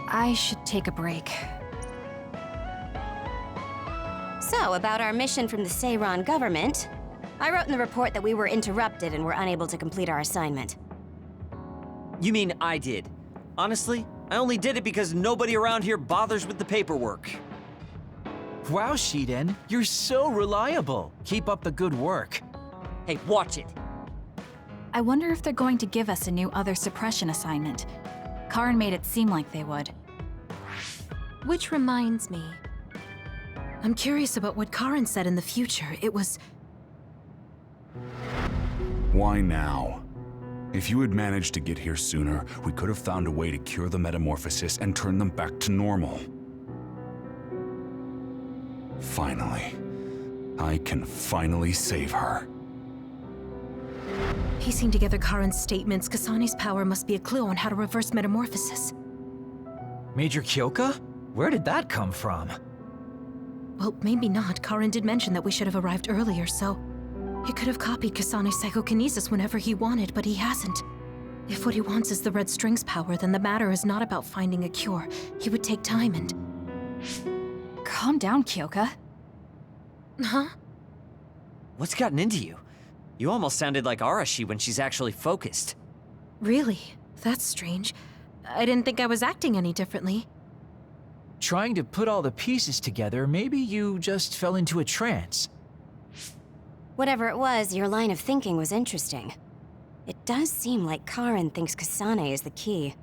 S10: I should take a break.
S8: So, about our mission from the 𝚂𝚘 government, I wrote in the report that we were interrupted and were unable to complete our assignment.
S11: You mean I did? Honestly, I only did it because nobody around here bothers with the paperwork.
S6: Wow, Shiden, you're so reliable. Keep up the good work.
S11: Hey, watch it.
S10: I wonder if they're going to give us a new other suppression assignment. Karin made it seem like they would.
S7: Which reminds me, I'm curious about what Karin said in the future. It was...
S13: Why now? If you had managed to get here sooner, we could have found a way to cure the metamorphosis and turn them back to normal. Finally. I can finally save her.
S7: Piecing together Karin's statements, Kasane's power must be a clue on how to reverse metamorphosis.
S6: Major Kyoka? Where did that come from?
S7: Well, maybe not. Karin did mention that we should have arrived earlier, so... He could have copied Kasane's psychokinesis whenever he wanted, but he hasn't. If what he wants is the red string's power, then the matter is not about finding a cure. He would take time and...
S10: Calm down, Kyoka.
S7: Huh?
S11: What's gotten into you? You almost sounded like Arashi when she's actually focused.
S7: Really? That's strange. I didn't think I was acting any differently.
S6: Trying to put all the pieces together, maybe you just fell into a trance.
S8: Whatever it was, your line of thinking was interesting. It does seem like Karin thinks Kasane is the key.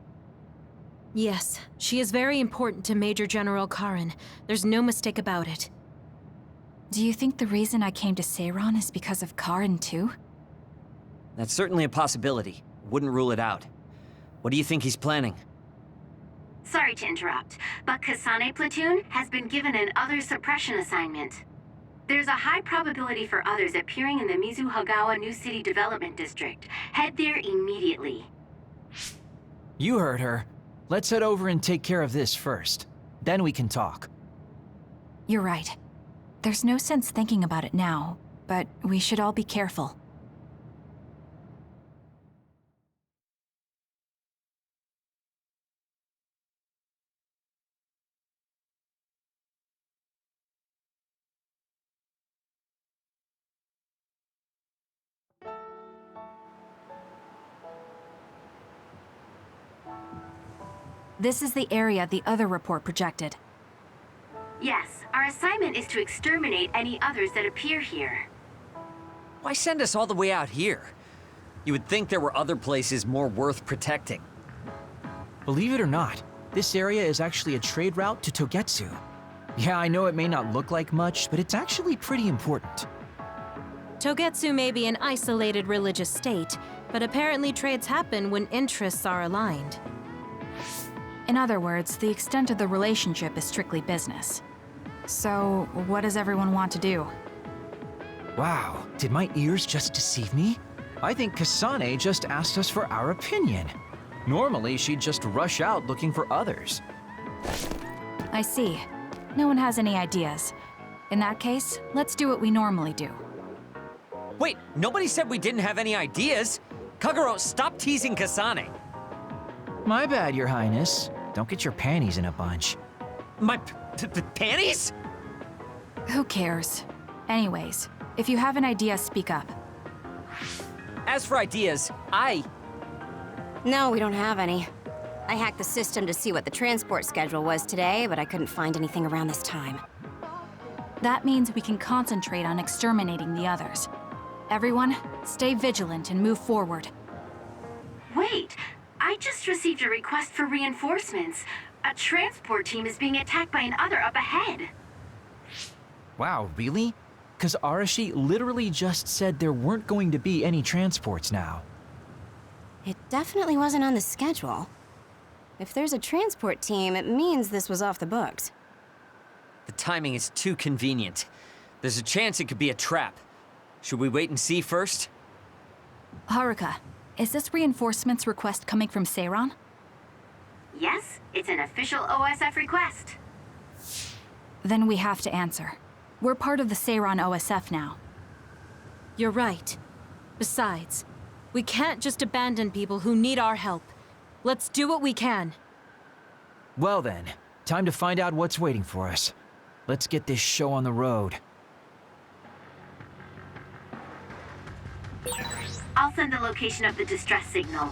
S7: Yes, she is very important to Major General Karin. There's no mistake about it.
S10: Do you think the reason I came to 𝚂𝚘 is because of Karin too?
S11: That's certainly a possibility. Wouldn't rule it out. What do you think he's planning?
S2: Sorry to interrupt, but Kasane Platoon has been given an other suppression assignment. There's a high probability for others appearing in the Mizuhagawa New City Development District. Head there immediately.
S6: You heard her. Let's head over and take care of this first. Then we can talk.
S10: You're right. There's no sense thinking about it now, but we should all be careful. This is the area the other report projected.
S2: Yes, our assignment is to exterminate any others that appear here.
S11: Why send us all the way out here? You would think there were other places more worth protecting.
S6: Believe it or not, this area is actually a trade route to Togetsu. Yeah, I know it may not look like much, but it's actually pretty important.
S7: Togetsu may be an isolated religious state, but apparently trades happen when interests are aligned.
S10: In other words, the extent of the relationship is strictly business. So, what does everyone want to do?
S6: Wow, did my ears just deceive me? I think Kasane just asked us for our opinion. Normally, she'd just rush out looking for others.
S10: I see. No one has any ideas. In that case, let's do what we normally do.
S11: Wait, nobody said we didn't have any ideas! Kagero, stop teasing Kasane!
S6: My bad, Your Highness. Don't get your panties in a bunch.
S11: My panties?
S10: Who cares? Anyways, if you have an idea, speak up.
S11: As for ideas,
S8: No, we don't have any. I hacked the system to see what the transport schedule was today, but I couldn't find anything around this time.
S10: That means we can concentrate on exterminating the others. Everyone, stay vigilant and move forward.
S2: Wait, I just received a request for reinforcements. A transport team is being attacked by an other up ahead.
S6: Wow, really? Because Arashi literally just said there weren't going to be any transports now.
S8: It definitely wasn't on the schedule. If there's a transport team, it means this was off the books.
S11: The timing is too convenient. There's a chance it could be a trap. Should we wait and see first?
S10: Haruka, is this reinforcements request coming from 𝚂𝚘𝚅?
S2: Yes, it's an official OSF request.
S10: Then we have to answer. We're part of the 𝚂𝚅 OSF now.
S7: You're right. Besides, we can't just abandon people who need our help. Let's do what we can.
S6: Well then, time to find out what's waiting for us. Let's get this show on the road.
S2: I'll send the location of the distress signal.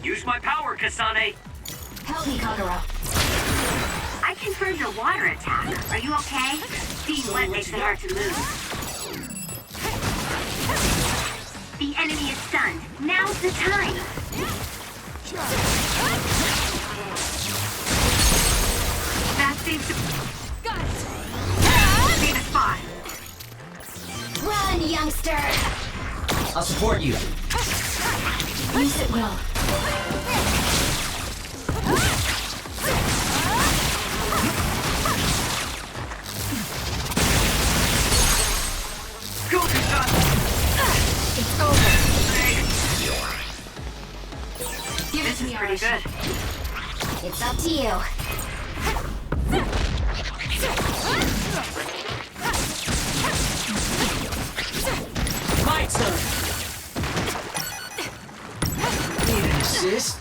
S1: Use my power, Kasane!
S4: Help me, Kagero.
S2: I confirmed your water attack. Are you okay? Being wet makes it hard to move. The enemy is stunned. Now's the time! That seems to...
S4: Got it!
S2: Need a spot.
S4: Run, youngster!
S5: I'll support you.
S4: Use it well.
S1: Go, Kasane!
S4: It's over. Give it
S2: This
S4: to me,
S2: is pretty
S4: Arashi.
S2: good.
S4: It's up to you.
S5: My turn. Need an assist?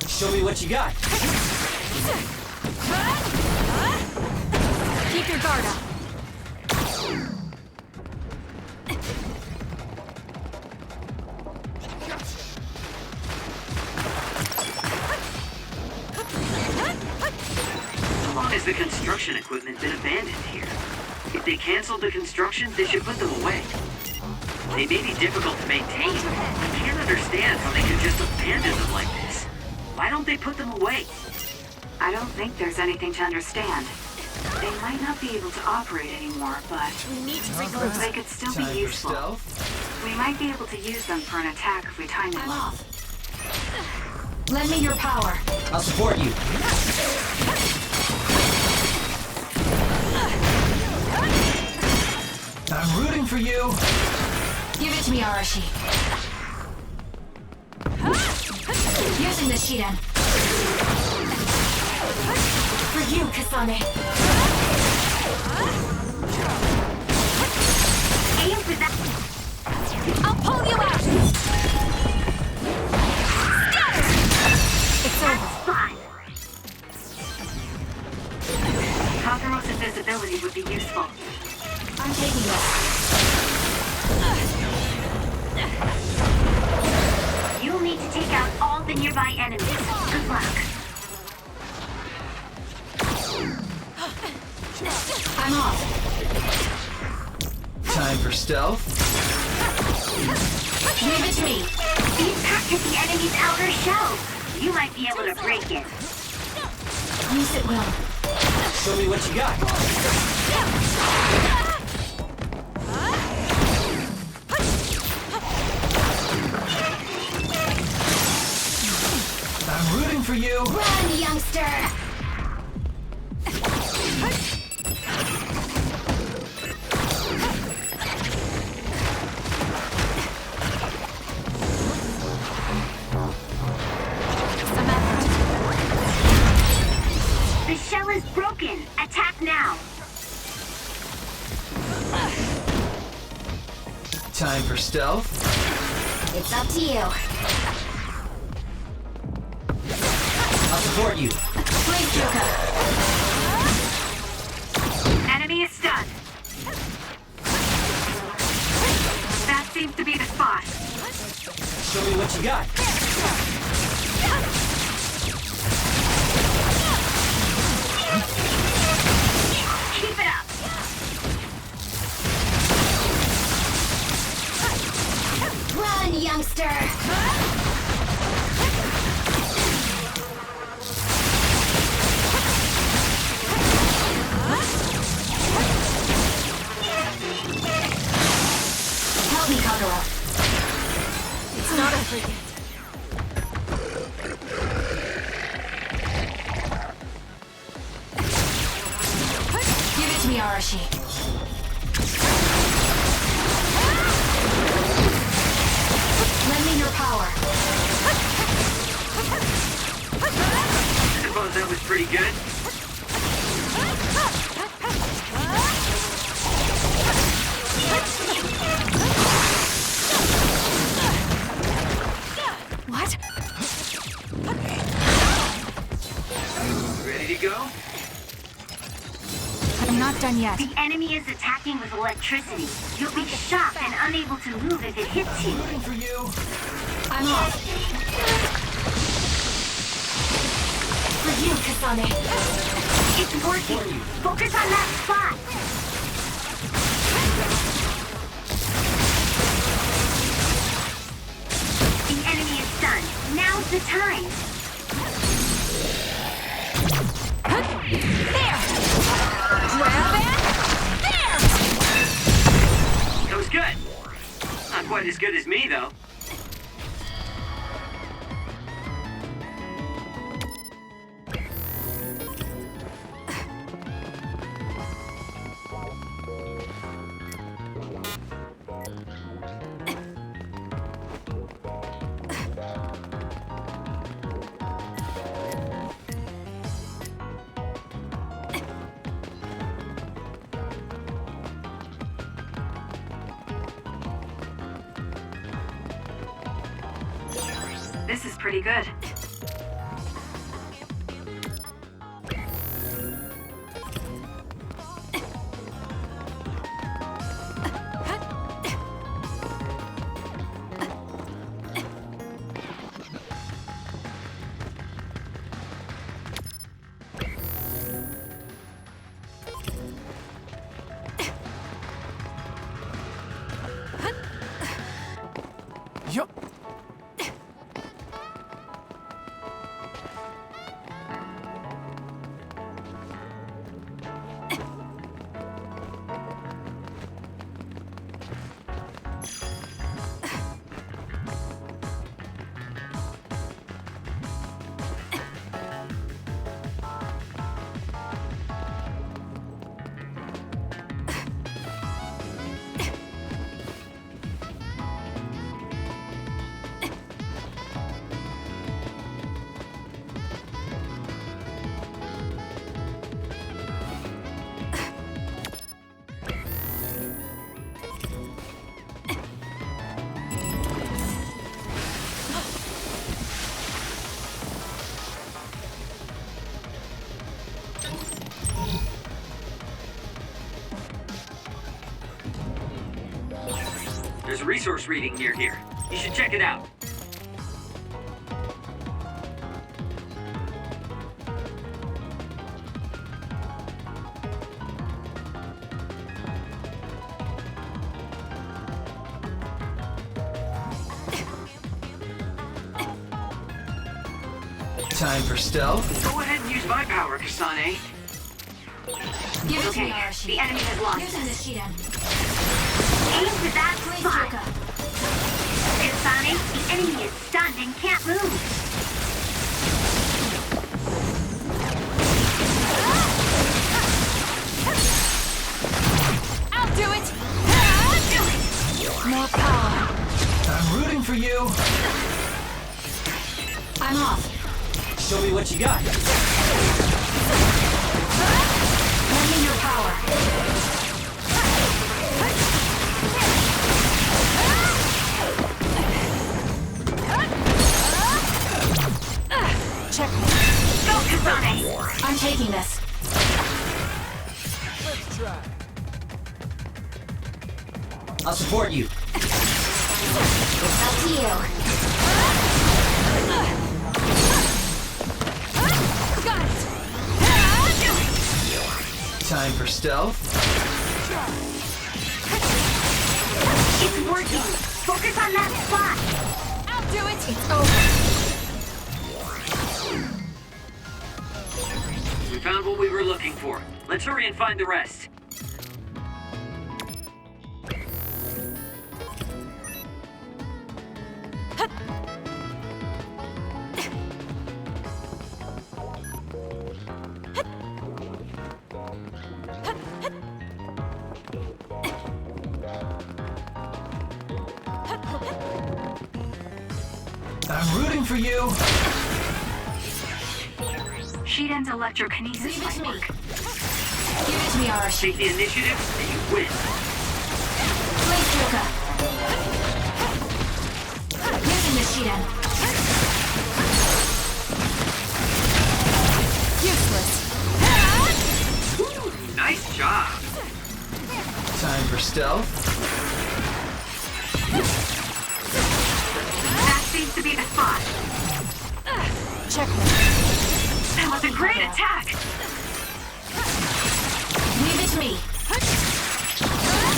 S5: Show me what you got.
S7: Keep your guard up.
S1: How long has the construction equipment been abandoned here? If they canceled the construction, they should put them away. They may be difficult to maintain, but I can't understand how they could just abandon them like this. Why don't they put them away?
S3: I don't think there's anything to understand. They might not be able to operate anymore, but
S7: We need to regroup.
S3: they could still
S5: Time
S3: be
S5: for
S3: useful.
S5: stealth.
S3: We might be able to use them for an attack if we time it
S4: I'm
S3: well.
S4: off. Lend me your power.
S5: I'll support you. I'm rooting for you.
S4: Give it to me, Arashi. Using the Shiden. For you, Kasane.
S2: Aim for that.
S7: I'll pull you out!
S2: It's over. Spot. Kagero's invisibility would be useful.
S4: I'm taking it.
S2: You'll need to take out all the nearby enemies. Good luck.
S4: I'm off.
S5: Time for stealth.
S2: Leave it to me. These packed at the enemy's outer shell. You might be able to break it.
S4: Use it well.
S5: Show me what you got. I'm rooting for you.
S8: Run, youngster!
S2: Some effort. The shell is broken. Attack now.
S5: Time for stealth.
S8: It's up to you.
S5: I'll support you.
S8: Please, Kyoka.
S2: Enemy is stunned. That seems to be the spot.
S5: Show me what you got.
S2: Keep it up.
S8: Run, youngster! Help me, Kagero.
S4: It's not over yet.
S8: Give it to me, Arashi. Lend me your power.
S1: I suppose that was pretty good.
S8: What?
S1: Ready to go?
S10: I'm not done yet.
S2: The enemy is attacking with electricity. You'll be shocked and unable to move if it hits you.
S5: Rooting for you.
S8: I'm off. For you, Kasane.
S2: It's working. Focus on that spot. The enemy is stunned. Now's the time.
S4: There! Grab it! There!
S1: That was good. Not quite as good as me, though.
S3: This is pretty good.
S6: Yup.
S1: There's a resource reading near here. You should check it out.
S5: Time for stealth.
S1: Go ahead and use my power, Kasane.
S4: Give it to me,
S2: Okay,
S4: Arashi.
S2: the enemy has lost
S4: Using the
S2: us.
S4: Shiden.
S2: Aim for that
S4: Please,
S2: spot.
S4: Kyoka.
S2: Kasane, the enemy is stunned and can't move.
S4: I'll do it!
S2: Do it!
S4: More power.
S5: I'm rooting for you.
S4: I'm off.
S5: Show me what you got.
S4: Lend me your power. Check me.
S2: Go, Kasane!
S4: I'm taking this.
S5: Let's try. I'll support you.
S4: It's up to you. Got it!
S5: Time for stealth.
S2: It's working. Focus on that spot.
S4: I'll do it! It's over.
S1: We found what we were looking for. Let's hurry and find the rest.
S5: I'm rooting for you.
S3: Shiden's electrokinesis
S4: Leave it
S3: might
S4: to me.
S3: work.
S4: Give it to me, Arashi.
S1: Take the initiative, and you win.
S4: Please, Kyoka. Using the Shiden. Useless.
S1: Ooh, nice job.
S5: Time for stealth.
S2: That seems to be the spot.
S4: Checkmate.
S2: That was a great attack.
S4: Leave it to me.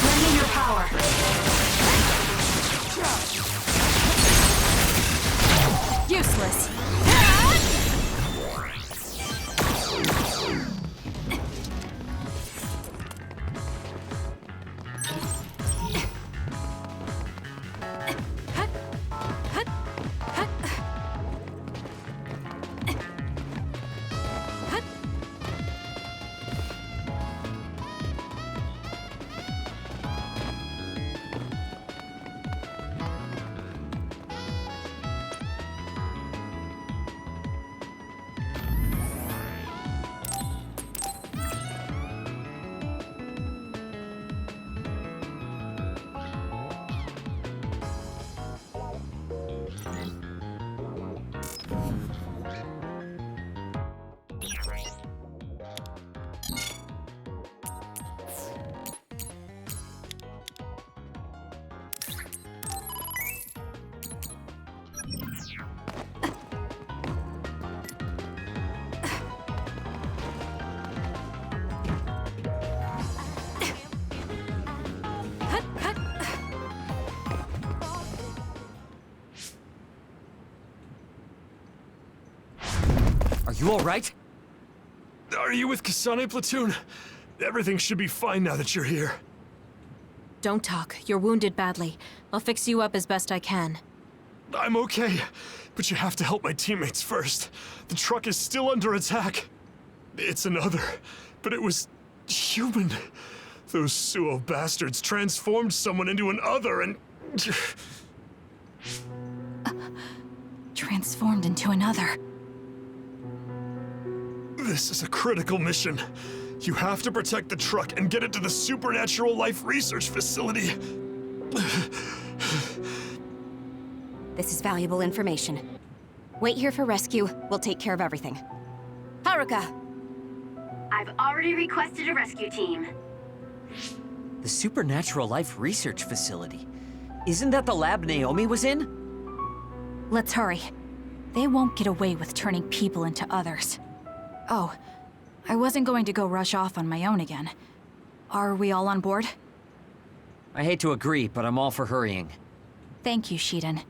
S4: Lend me your power. Useless.
S11: Are you all right?
S9: Are you with Kasane Platoon? Everything should be fine now that you're here.
S7: Don't talk. You're wounded badly. I'll fix you up as best I can.
S9: I'm okay, but you have to help my teammates first. The truck is still under attack. It's another, but it was human. Those 𝚂𝚘 bastards transformed someone into an other and...
S10: Transformed into another.
S9: This is a critical mission. You have to protect the truck and get it to the Supernatural Life Research Facility.
S8: This is valuable information. Wait here for rescue. We'll take care of everything. Haruka!
S2: I've already requested a rescue team.
S11: The Supernatural Life Research Facility. Isn't that the lab Naomi was in?
S10: Let's hurry. They won't get away with turning people into others. Oh, I wasn't going to go rush off on my own again. Are we all on board?
S11: I hate to agree, but I'm all for hurrying.
S10: Thank you, Shiden.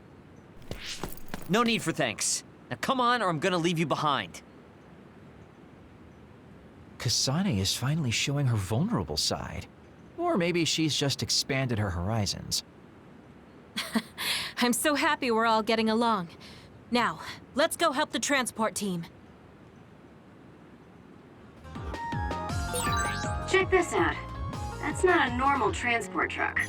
S11: No need for thanks. Now come on, or I'm gonna leave you behind.
S6: Kasane is finally showing her vulnerable side. Or maybe she's just expanded her horizons.
S7: I'm so happy we're all getting along. Now, let's go help the transport team.
S2: Check this out. That's not a normal transport truck.